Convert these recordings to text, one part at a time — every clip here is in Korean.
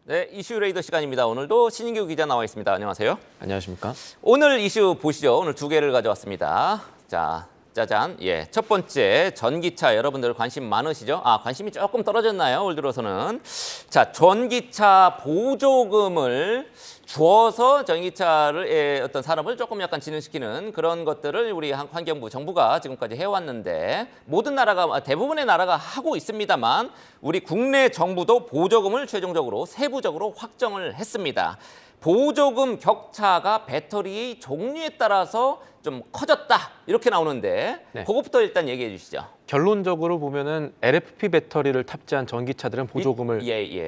네, 이슈 레이더 시간입니다. 오늘도 신인규 기자 나와 있습니다. 안녕하세요. 안녕하십니까? 오늘 이슈 보시죠. 오늘 두 개를 가져왔습니다. 자, 짜잔. 예, 첫 번째 전기차 여러분들 관심 많으시죠? 관심이 조금 떨어졌나요? 올 들어서는. 자, 전기차 보조금을 주어서 전기차를 어떤 산업을 조금 약간 진흥시키는 그런 것들을 우리 환경부 정부가 지금까지 해왔는데 모든 나라가 대부분의 나라가 하고 있습니다만 우리 국내 정부도 보조금을 최종적으로 세부적으로 확정을 했습니다. 보조금 격차가 배터리의 종류에 따라서 좀 커졌다 이렇게 나오는데 네. 그것부터 일단 얘기해 주시죠. 결론적으로 보면은 LFP 배터리를 탑재한 전기차들은 보조금을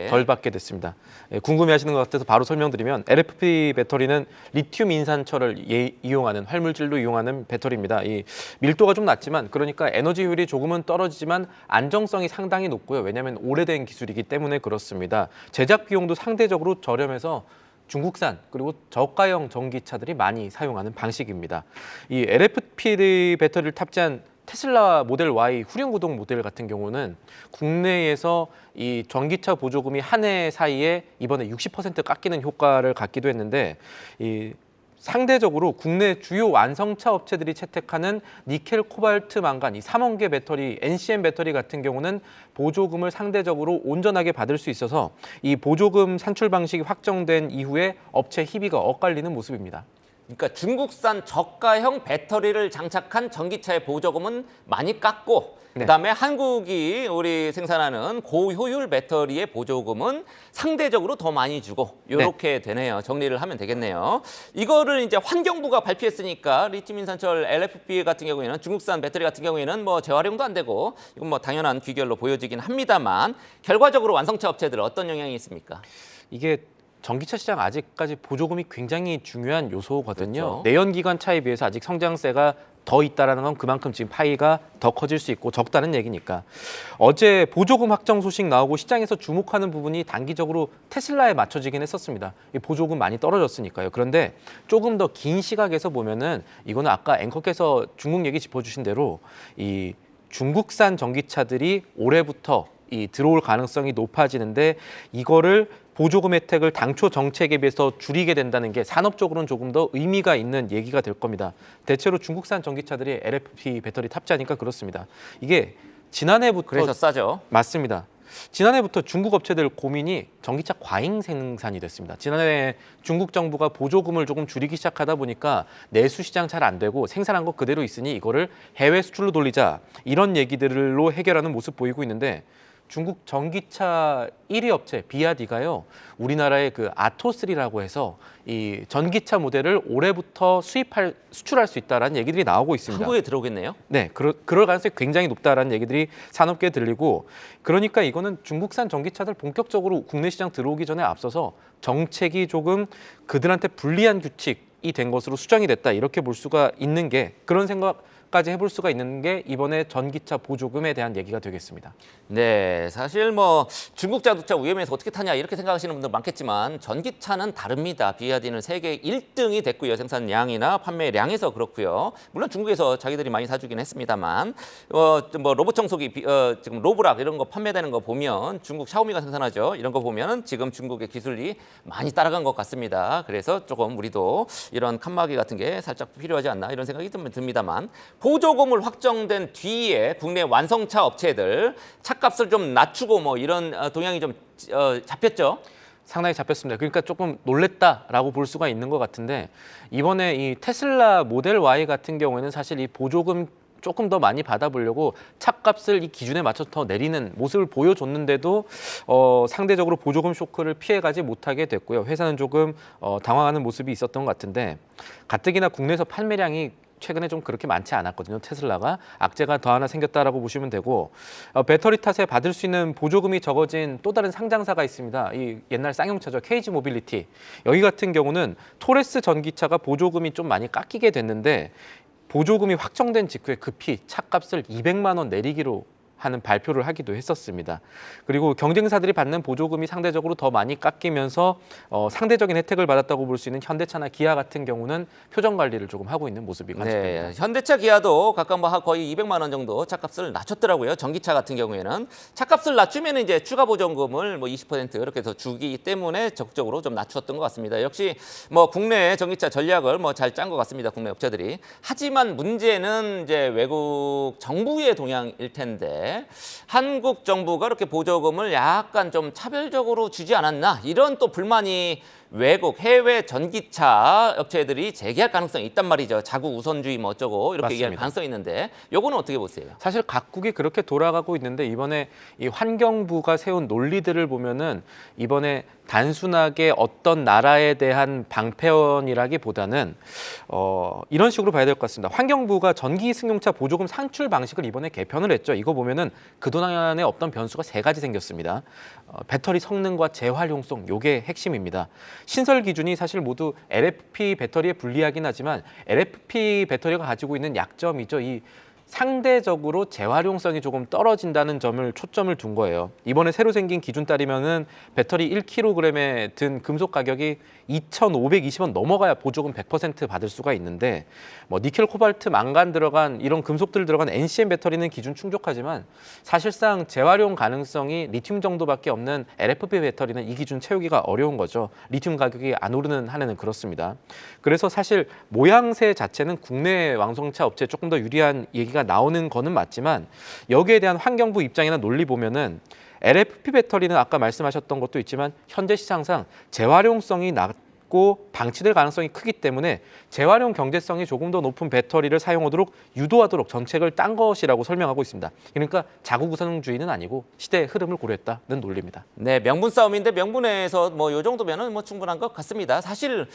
덜 받게 됐습니다. 궁금해하시는 것 같아서 바로 설명드리면 LFP 배터리는 리튬 인산철을 이용하는 활물질로 이용하는 배터리입니다. 이 밀도가 좀 낮지만 그러니까 에너지 효율이 조금은 떨어지지만 안정성이 상당히 높고요. 왜냐하면 오래된 기술이기 때문에 그렇습니다. 제작 비용도 상대적으로 저렴해서 중국산 그리고 저가형 전기차들이 많이 사용하는 방식입니다. 이 LFP 배터리를 탑재한 테슬라 모델 Y 후륜구동 모델 같은 경우는 국내에서 이 전기차 보조금이 한 해 사이에 이번에 60% 깎이는 효과를 갖기도 했는데 이 상대적으로 국내 주요 완성차 업체들이 채택하는 니켈, 코발트, 망간, 이 3원계 배터리, NCM 배터리 같은 경우는 보조금을 상대적으로 온전하게 받을 수 있어서 이 보조금 산출 방식이 확정된 이후에 업체 희비가 엇갈리는 모습입니다. 그러니까 중국산 저가형 배터리를 장착한 전기차의 보조금은 많이 깎고 그다음에 한국이 우리 생산하는 고효율 배터리의 보조금은 상대적으로 더 많이 주고 이렇게 되네요. 정리를 하면 되겠네요. 이거를 이제 환경부가 발표했으니까 리튬 인산철 LFP 같은 경우에는 중국산 배터리 같은 경우에는 뭐 재활용도 안 되고 이건 뭐 당연한 귀결로 보여지긴 합니다만 결과적으로 완성차 업체들은 어떤 영향이 있습니까? 이게 전기차 시장 아직까지 보조금이 굉장히 중요한 요소거든요. 그렇죠. 내연기관 차에 비해서 아직 성장세가 더 있다는 건 그만큼 지금 파이가 더 커질 수 있고 적다는 얘기니까. 어제 보조금 확정 소식 나오고 시장에서 주목하는 부분이 단기적으로 테슬라에 맞춰지긴 했었습니다. 이 보조금 많이 떨어졌으니까요. 그런데 조금 더 긴 시각에서 보면은 이거는 아까 앵커께서 중국 얘기 짚어주신 대로 이 중국산 전기차들이 올해부터 들어올 가능성이 높아지는데 이거를 보조금 혜택을 당초 정책에 비해서 줄이게 된다는 게 산업적으로는 조금 더 의미가 있는 얘기가 될 겁니다. 대체로 중국산 전기차들이 LFP 배터리 탑재하니까 그렇습니다. 이게 지난해부터 그래서 싸죠. 맞습니다. 지난해부터 중국 업체들 고민이 전기차 과잉 생산이 됐습니다. 지난해 중국 정부가 보조금을 조금 줄이기 시작하다 보니까 내수 시장 잘 안 되고 생산한 거 그대로 있으니 이거를 해외 수출로 돌리자 이런 얘기들로 해결하는 모습 보이고 있는데 중국 전기차 1위 업체 비아디가요. 우리나라의 그 아토3라고 해서 이 전기차 모델을 올해부터 수출할 수 있다라는 얘기들이 나오고 있습니다. 한국에 들어오겠네요? 네, 그럴 가능성이 굉장히 높다라는 얘기들이 산업계에 들리고 그러니까 이거는 중국산 전기차들 본격적으로 국내 시장 들어오기 전에 앞서서 정책이 조금 그들한테 불리한 규칙이 된 것으로 수정이 됐다 이렇게 볼 수가 있는 게 그런 생각까지 해볼 수가 있는 게 이번에 전기차 보조금에 대한 얘기가 되겠습니다. 네, 사실 뭐 중국 자동차 위험해서 어떻게 타냐 이렇게 생각하시는 분들 많겠지만 전기차는 다릅니다. 비아디는 세계 1등이 됐고요. 생산량이나 판매량에서 그렇고요. 물론 중국에서 자기들이 많이 사주긴 했습니다만 뭐 로봇 청소기 지금 로브락 이런 거 판매되는 거 보면 중국 샤오미가 생산하죠. 이런 거 보면 지금 중국의 기술이 많이 따라간 것 같습니다. 그래서 조금 우리도 이런 칸막이 같은 게 살짝 필요하지 않나 이런 생각이 듭니다만 보조금을 확정된 뒤에 국내 완성차 업체들 차값을 좀 낮추고 뭐 이런 동향이 좀 잡혔죠. 상당히 잡혔습니다. 그러니까 조금 놀랬다라고 볼 수가 있는 것 같은데 이번에 이 테슬라 모델 Y 같은 경우에는 사실 이 보조금 조금 더 많이 받아보려고 차값을 이 기준에 맞춰서 더 내리는 모습을 보여줬는데도 상대적으로 보조금 쇼크를 피해가지 못하게 됐고요. 회사는 조금 당황하는 모습이 있었던 것 같은데 가뜩이나 국내에서 판매량이 최근에 좀 그렇게 많지 않았거든요. 테슬라가 악재가 더 하나 생겼다라고 보시면 되고 배터리 탓에 받을 수 있는 보조금이 적어진 또 다른 상장사가 있습니다. 이 옛날 쌍용차죠. KG 모빌리티. 여기 같은 경우는 토레스 전기차가 보조금이 좀 많이 깎이게 됐는데 보조금이 확정된 직후에 급히 차값을 200만 원 내리기로 하는 발표를 하기도 했었습니다. 그리고 경쟁사들이 받는 보조금이 상대적으로 더 많이 깎이면서 상대적인 혜택을 받았다고 볼 수 있는 현대차나 기아 같은 경우는 표정 관리를 조금 하고 있는 모습이 관측됩니다. 네, 현대차, 기아도 각각 뭐 거의 200만 원 정도 차값을 낮췄더라고요. 전기차 같은 경우에는 차값을 낮추면 이제 추가 보조금을 뭐 20% 이렇게 더 주기 때문에 적극적으로 좀 낮추었던 것 같습니다. 역시 뭐 국내 전기차 전략을 뭐 잘 짠 것 같습니다. 국내 업체들이. 하지만 문제는 이제 외국 정부의 동향일 텐데 한국 정부가 이렇게 보조금을 약간 좀 차별적으로 주지 않았나 이런 또 불만이 외국 해외 전기차 업체들이 제기할 가능성이 있단 말이죠. 자국 우선주의 뭐 어쩌고 이렇게 얘기할 가능성이 있는데 요거는 어떻게 보세요? 사실 각국이 그렇게 돌아가고 있는데 이번에 이 환경부가 세운 논리들을 보면은 이번에 단순하게 어떤 나라에 대한 방패원이라기보다는 이런 식으로 봐야 될 것 같습니다. 환경부가 전기 승용차 보조금 상출 방식을 이번에 개편을 했죠. 이거 보면은 그동안에 없던 변수가 3가지 생겼습니다. 배터리 성능과 재활용성, 요게 핵심입니다. 신설 기준이 사실 모두 LFP 배터리에 불리하긴 하지만 LFP 배터리가 가지고 있는 약점이죠. 이 상대적으로 재활용성이 조금 떨어진다는 점을 초점을 둔 거예요. 이번에 새로 생긴 기준 따르면은 배터리 1kg에 든 금속 가격이 2,520원 넘어가야 보조금 100% 받을 수가 있는데 뭐 니켈, 코발트, 망간 들어간 이런 금속들 들어간 NCM 배터리는 기준 충족하지만 사실상 재활용 가능성이 리튬 정도밖에 없는 LFP 배터리는 이 기준 채우기가 어려운 거죠. 리튬 가격이 안 오르는 한에는 그렇습니다. 그래서 사실 모양새 자체는 국내 왕성차 업체에 조금 더 유리한 얘기가 나오는 거는 맞지만 여기에 대한 환경부 입장이나 논리 보면은 LFP 배터리는 아까 말씀하셨던 것도 있지만 현재 시장상 재활용성이 낮고 방치될 가능성이 크기 때문에 재활용 경제성이 조금 더 높은 배터리를 사용하도록 유도하도록 정책을 딴 것이라고 설명하고 있습니다. 그러니까 자국 우선주의는 아니고 시대의 흐름을 고려했다는 논리입니다. 네, 명분 싸움인데 명분에서 뭐 요 정도면은 뭐 충분한 것 같습니다. 사실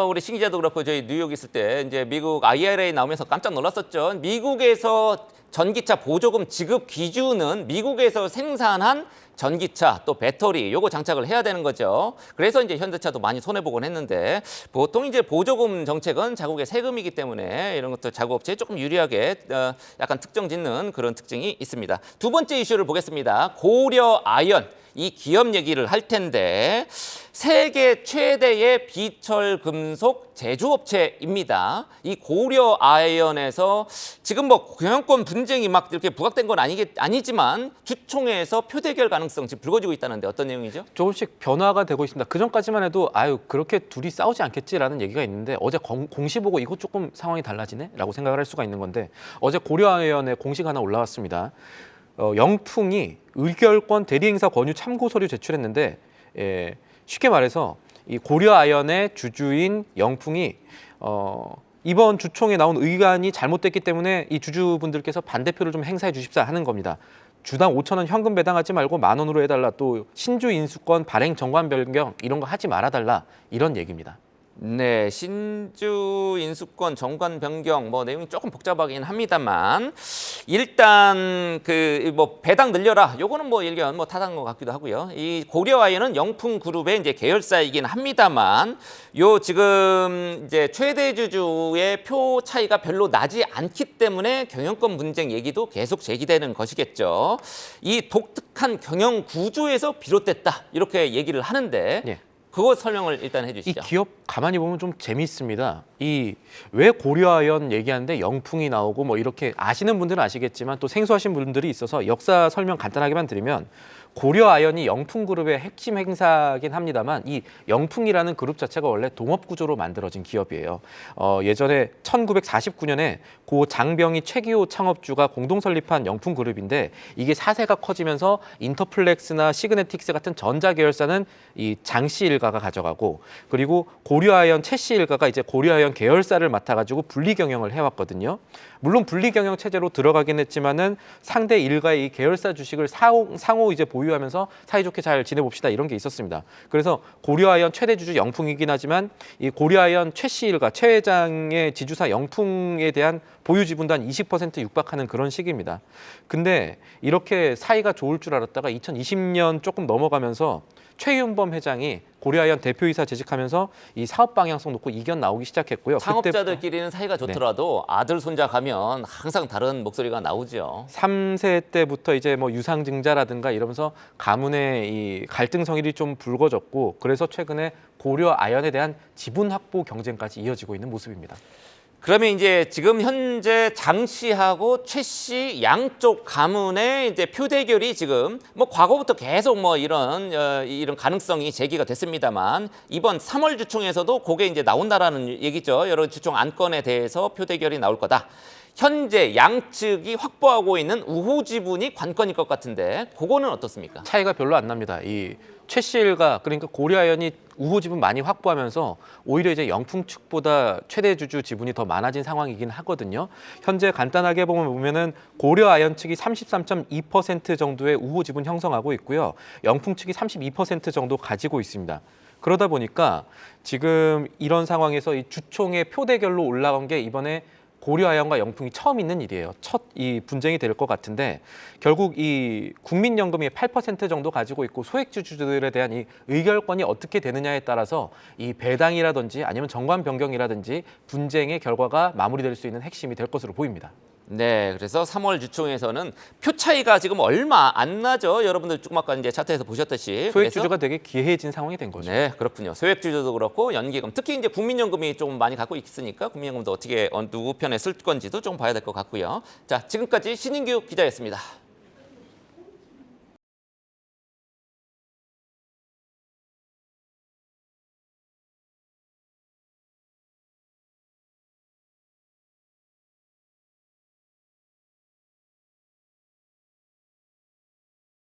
우리 신 기자도 그렇고 저희 뉴욕 있을 때 이제 미국 IRA 나오면서 깜짝 놀랐었죠. 미국에서 전기차 보조금 지급 기준은 미국에서 생산한 전기차 또 배터리 요거 장착을 해야 되는 거죠. 그래서 이제 현대차도 많이 손해 보곤 했는데 보통 이제 보조금 정책은 자국의 세금이기 때문에 이런 것도 자국 업체에 조금 유리하게 약간 특정 짓는 그런 특징이 있습니다. 두 번째 이슈를 보겠습니다. 고려 아연. 이 기업 얘기를 할 텐데 세계 최대의 비철 금속 제조업체입니다. 이 고려 아이언에서 지금 뭐 경영권 분쟁이 막 이렇게 부각된 건 아니지만 주총에서 표대결 가능성 지금 불거지고 있다는데 어떤 내용이죠? 조금씩 변화가 되고 있습니다. 그 전까지만 해도 그렇게 둘이 싸우지 않겠지라는 얘기가 있는데 어제 공시 보고 이거 조금 상황이 달라지네? 라고 생각을 할 수가 있는 건데 어제 고려 아이언의 공식 하나 올라왔습니다. 영풍이 의결권 대리행사 권유 참고 서류 제출했는데 쉽게 말해서 이 고려 아연의 주주인 영풍이 이번 주총에 나온 의견이 잘못됐기 때문에 이 주주분들께서 반대표를 좀 행사해 주십사 하는 겁니다. 주당 5,000원 현금 배당하지 말고 10,000원으로 해달라. 또 신주 인수권 발행 정관 변경 이런 거 하지 말아달라. 이런 얘기입니다. 네, 신주 인수권 정관 변경 뭐 내용이 조금 복잡하긴 합니다만 일단 그 뭐 배당 늘려라. 요거는 뭐 일견 뭐 타당한 것 같기도 하고요. 이 고려아이언은 영풍그룹의 이제 계열사이긴 합니다만 요 지금 이제 최대 주주의 표 차이가 별로 나지 않기 때문에 경영권 분쟁 얘기도 계속 제기되는 것이겠죠. 이 독특한 경영 구조에서 비롯됐다. 이렇게 얘기를 하는데 예. 그거 설명을 일단 해주시죠. 이 기업 가만히 보면 좀 재미있습니다. 이 왜 고려아연 얘기하는데 영풍이 나오고 뭐 이렇게 아시는 분들은 아시겠지만 또 생소하신 분들이 있어서 역사 설명 간단하게만 드리면 고려아연이 영풍그룹의 핵심 행사긴 합니다만 이 영풍이라는 그룹 자체가 원래 동업구조로 만들어진 기업이에요. 예전에 1949년에 고 장병희 최기호 창업주가 공동 설립한 영풍그룹인데 이게 사세가 커지면서 인터플렉스나 시그네틱스 같은 전자계열사는 이 장씨 일가가 가져가고 그리고 고려아연 최씨 일가가 이제 고려아연 계열사를 맡아가지고 분리 경영을 해왔거든요. 물론 분리 경영 체제로 들어가긴 했지만은 상대 일가의 이 계열사 주식을 상호 이제 보유하면서 사이좋게 잘 지내봅시다 이런 게 있었습니다. 그래서 고려아연 최대 주주 영풍이긴 하지만 이 고려아연 최씨 일가 최 회장의 지주사 영풍에 대한 보유 지분도 한 20% 육박하는 그런 시기입니다. 근데 이렇게 사이가 좋을 줄 알았다가 2020년 조금 넘어가면서 최윤범 회장이 고려아연 대표이사 재직하면서 이 사업 방향성 놓고 이견 나오기 시작했고요. 창업자들끼리는 사이가 좋더라도 아들 손자 가면 항상 다른 목소리가 나오죠. 3세 때부터 이제 뭐 유상증자라든가 이러면서 가문의 이 갈등성이 좀 불거졌고 그래서 최근에 고려아연에 대한 지분 확보 경쟁까지 이어지고 있는 모습입니다. 그러면 이제 지금 현재 장 씨하고 최 씨 양쪽 가문의 이제 표 대결이 지금 뭐 과거부터 계속 뭐 이런 가능성이 제기가 됐습니다만 이번 3월 주총에서도 그게 이제 나온다라는 얘기죠. 여러 주총 안건에 대해서 표 대결이 나올 거다. 현재 양측이 확보하고 있는 우호 지분이 관건일 것 같은데 그거는 어떻습니까? 차이가 별로 안 납니다. 이 최 씨 일가 그러니까 고려아연이 우호 지분 많이 확보하면서 오히려 이제 영풍 측보다 최대 주주 지분이 더 많아진 상황이긴 하거든요. 현재 간단하게 보면은 고려아연 측이 33.2% 정도의 우호 지분 형성하고 있고요. 영풍 측이 32% 정도 가지고 있습니다. 그러다 보니까 지금 이런 상황에서 이 주총의 표 대결로 올라간 게 이번에 고려아연과 영풍이 처음 있는 일이에요. 첫 이 분쟁이 될 것 같은데 결국 이 국민연금이 8% 정도 가지고 있고 소액주주들에 대한 이 의결권이 어떻게 되느냐에 따라서 이 배당이라든지 아니면 정관 변경이라든지 분쟁의 결과가 마무리될 수 있는 핵심이 될 것으로 보입니다. 네, 그래서 3월 주총에서는 표 차이가 지금 얼마 안 나죠. 여러분들 조금 아까 이제 차트에서 보셨듯이 소액주주가 되게 기해진 상황이 된 거죠. 네, 그렇군요. 소액주주도 그렇고 연기금, 특히 이제 국민연금이 좀 많이 갖고 있으니까 국민연금도 어떻게 누구 편에 쓸 건지도 좀 봐야 될 것 같고요. 자, 지금까지 신인규 기자였습니다.